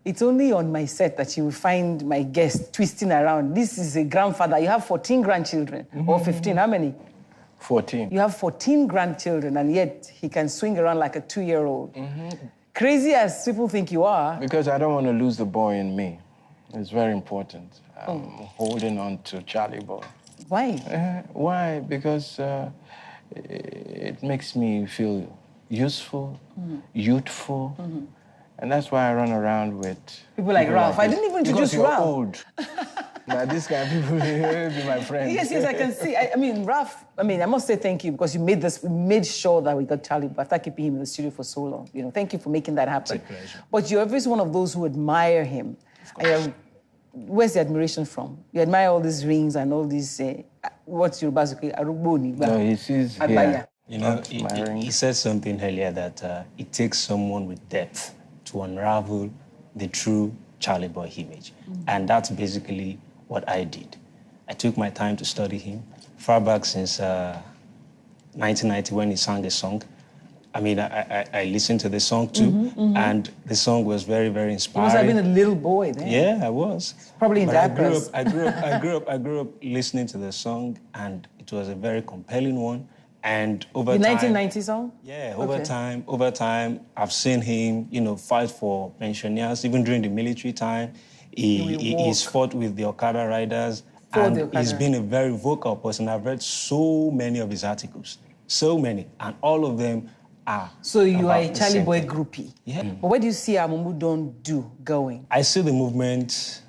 It's only on my set that you will find my guest twisting around. This is a grandfather. You have 14 grandchildren, or 15, how many? 14. You have 14 grandchildren, and yet he can swing around like a 2-year-old. Crazy as people think you are. Because I don't want to lose the boy in me. It's very important. I'm holding on to Charly boy. Why? Why? Because it makes me feel useful, youthful, and that's why I run around with people like Ralph. I didn't even introduce because Ralph. You're old. Now, this kind of people will be my friends. Yes, I can see. I mean, Ralph, I must say thank you because you made sure that we got Charly after keeping him in the studio for so long. You know, thank you for making that happen. It's a pleasure. But you're obviously one of those who admire him. Where's the admiration from? You admire all these rings and all these, what's your basically, Aruboni? No, he sees here. You know, he said something earlier that it takes someone with depth to unravel the true Charly boy image. And that's basically what I did. I took my time to study him, far back since 1990 when he sang a song. I mean, I listened to the song too, and the song was very, very inspiring. You must have been a little boy then. Yeah, I was. Probably in diapers. I grew up listening to the song, and it was a very compelling one. And over time... The 1990 song? Yeah, over time, I've seen him, you know, fight for pensioners, even during the military time. He's fought with the Okada riders, and he's been a very vocal person. I've read so many of his articles, so many, and all of them are. So you are a Charly boy groupie. Yeah. But where do you see Amumu Don't Do going? I see the movement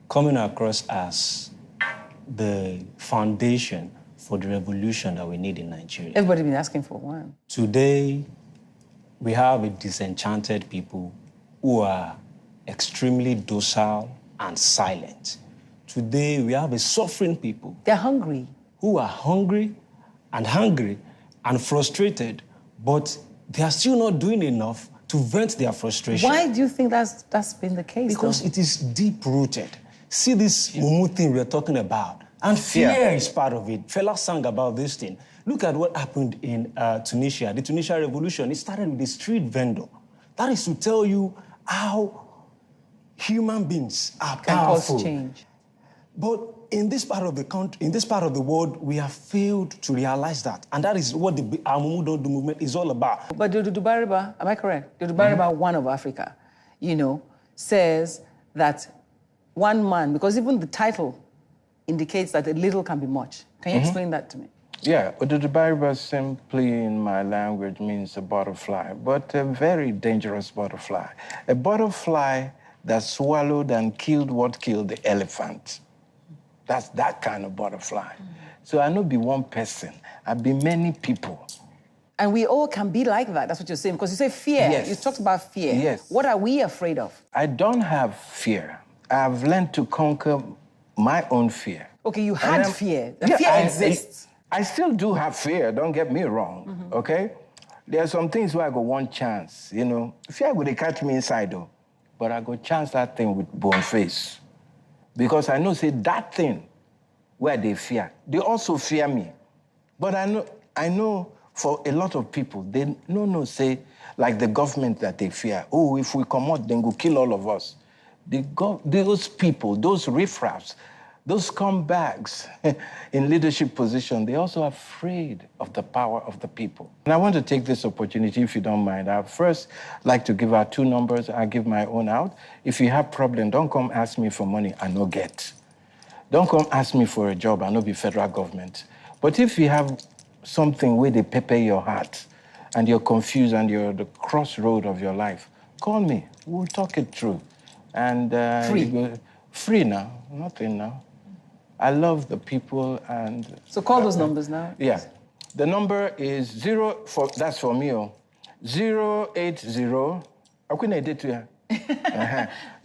coming across as the foundation for the revolution that we need in Nigeria. Everybody's been asking for one. Today, we have a disenchanted people who are extremely docile and silent. Today, we have a suffering people. They're hungry. Who are hungry and frustrated, but they are still not doing enough to vent their frustration. Why do you think that's been the case? Because it is deep-rooted. See this mumu thing we're talking about. And fear is part of it. Fela sang about this thing. Look at what happened in Tunisia, the Tunisia revolution. It started with a street vendor. That is to tell you how human beings are powerful. Cause change. But in this part of the country, in this part of the world, we have failed to realize that. And that is what the Amumu Don't Do movement is all about. But Dudu Bariba, am I correct? Dudu Bariba, one of Africa, you know, says that one man, because even the title indicates that a little can be much. Can you explain that to me? Yeah, Oputa Bariba simply in my language means a butterfly, but a very dangerous butterfly. A butterfly that swallowed and killed what killed the elephant. That's that kind of butterfly. So I not be one person, I be many people. And we all can be like that, that's what you're saying, because you say fear. Yes. You talked about fear. Yes. What are we afraid of? I don't have fear. I've learned to conquer my own fear. Okay, you had fear. The Yeah, fear exists. I still do have fear, don't get me wrong, okay? There are some things where I got one chance, you know. Fear would catch me inside though, but I go chance that thing with bone face. Because I know, say, that thing where they fear, they also fear me. But I know for a lot of people, they say, like the government that they fear, oh, if we come out, then go kill all of us. Those people, those riffraffs, those scumbags in leadership position, they're also afraid of the power of the people. And I want to take this opportunity, if you don't mind. I'd first like to give out 2 numbers. I give my own out. If you have problem, don't come ask me for money, I no get. Don't come ask me for a job, I no be federal government. But if you have something where they pepper your heart and you're confused and you're at the crossroad of your life, call me, we'll talk it through. And free now, nothing now. I love the people and... So call those numbers now. Yeah. The number is that's for me, 080, I couldn't edit to you.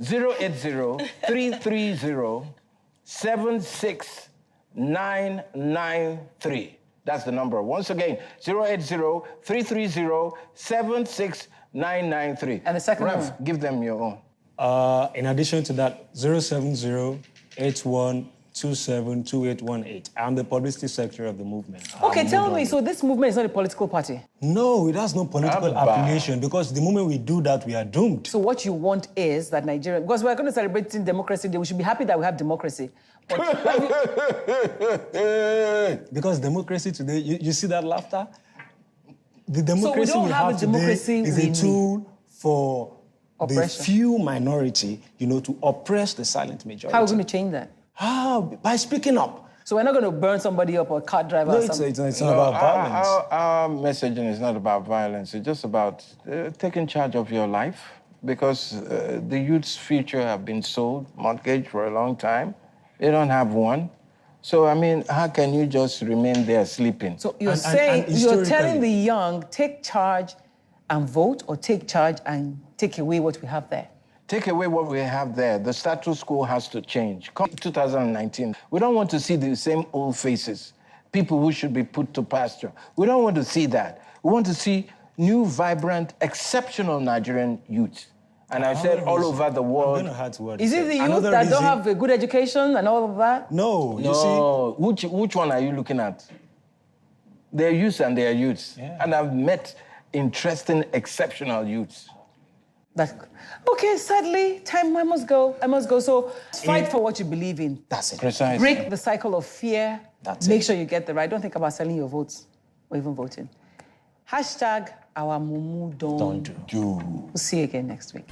080-330-76993. That's the number. Once again, 080-330-76993. And the second Rev, one? give them your own. In addition to that, 070-8120-31 272818. I'm the publicity secretary of the movement. Okay, tell me, so this movement is not a political party? No, it has no political affiliation because the moment we do that, we are doomed. So what you want is that Nigeria, because we're going to celebrate democracy day, we should be happy that we have democracy. Because democracy today, you see that laughter? The democracy so we we have today is a tool for oppression. The few minority, to oppress the silent majority. How are we going to change that? By speaking up. So we're not going to burn somebody up or a car driver or something? It's not about violence. Our messaging is not about violence. It's just about taking charge of your life because the youth's future have been sold, mortgaged for a long time. They don't have one. So, I mean, how can you just remain there sleeping? So you're saying, you're telling the young, take charge and vote, or take charge and take away what we have there? Take away what we have there. The status quo has to change. Come 2019, we don't want to see the same old faces, people who should be put to pasture. We don't want to see that. We want to see new, vibrant, exceptional Nigerian youth. And I said all over the world. Is it the youth that don't have a good education and all of that? No, you see. Which one are you looking at? They're youths and they're youths. Yeah. And I've met interesting, exceptional youths. Okay, sadly, I must go. So fight for what you believe in. That's it. Precisely. Break the cycle of fear. Make sure you get the right. Don't think about selling your votes or even voting. Hashtag our mumu don't do. We'll see you again next week.